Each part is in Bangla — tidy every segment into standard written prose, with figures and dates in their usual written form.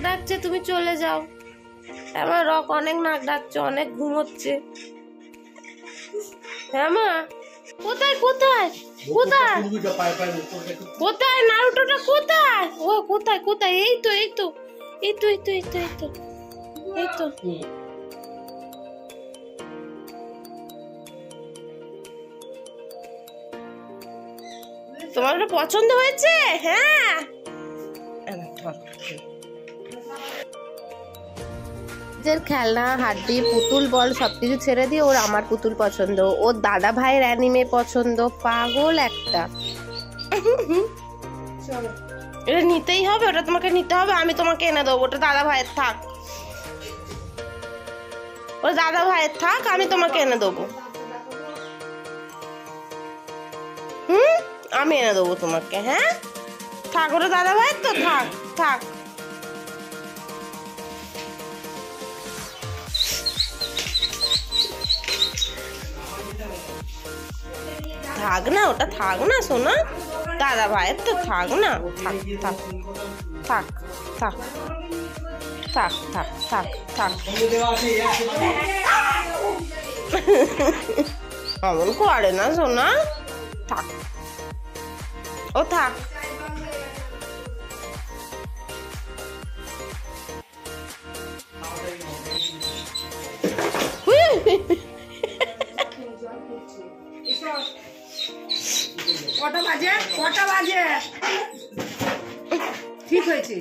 ডাকছে, তুমি চলে যাও। আমার রক অনেক নাক ডাকছে, অনেক ঘুমোচ্ছে। হ্যাঁ মা, কোথায় কোথায় কোথায় কোথায় নারুটোটা কোথায়? ও কোথায় কোথায়? এই তো এই তো এই তো এই তো এই তো এই তো এই তো। তোমার ওটা পছন্দ হয়েছে? হ্যাঁ, খেলনা হাড্ডি পুতুল বল সবকিছু ছেড়ে দিয়ে ওর আমার পুতুল পছন্দ, ওর দাদা ভাইয়ের অ্যানিমে পছন্দ। পাগল একটা। এটা নিতেই হবে, ওটা তোমাকে নিতে হবে, আমি তোমাকে এনে দেবো। ওটা দাদা ভাইয়ের থাক, ওটা দাদা ভাইয়ের থাক, আমি তোমাকে এনে দেবো। আমি এনে দেবো তোমাকে। হ্যাঁ থাক, ওটা দাদা ভাইয়ের তো, থাক থাক। থাক না, ওটা থাক না সোনা, দাদা ভাইয়ের তো, থাক না, থাক থাক থাক থাক থাক থাক থাক থাক। এমন করে না সোনা, থাক, ও থাক। কটা বাজে? কটা বাজে? ঠিক হয়েছে।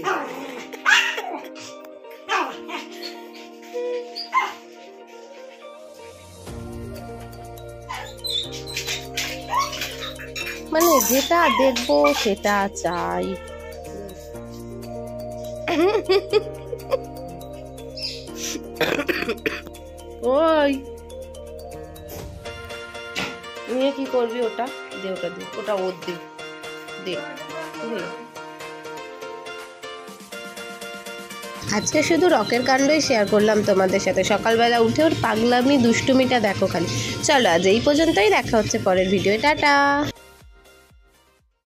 মানে যেটা দেখবো সেটা চাই। ওই নিয়ে কি করবি? ওটা দে, ওটা দে, ওটা ওর দে, দে। আজকে শুধু রকের কাণ্ডই শেয়ার করলাম তোমাদের সাথে। সকালবেলা উঠে ওর পাগলামি দুষ্টুমিটা দেখো খালি। চলো আজ এই পর্যন্তই, দেখা হচ্ছে পরের ভিডিও। টাটা।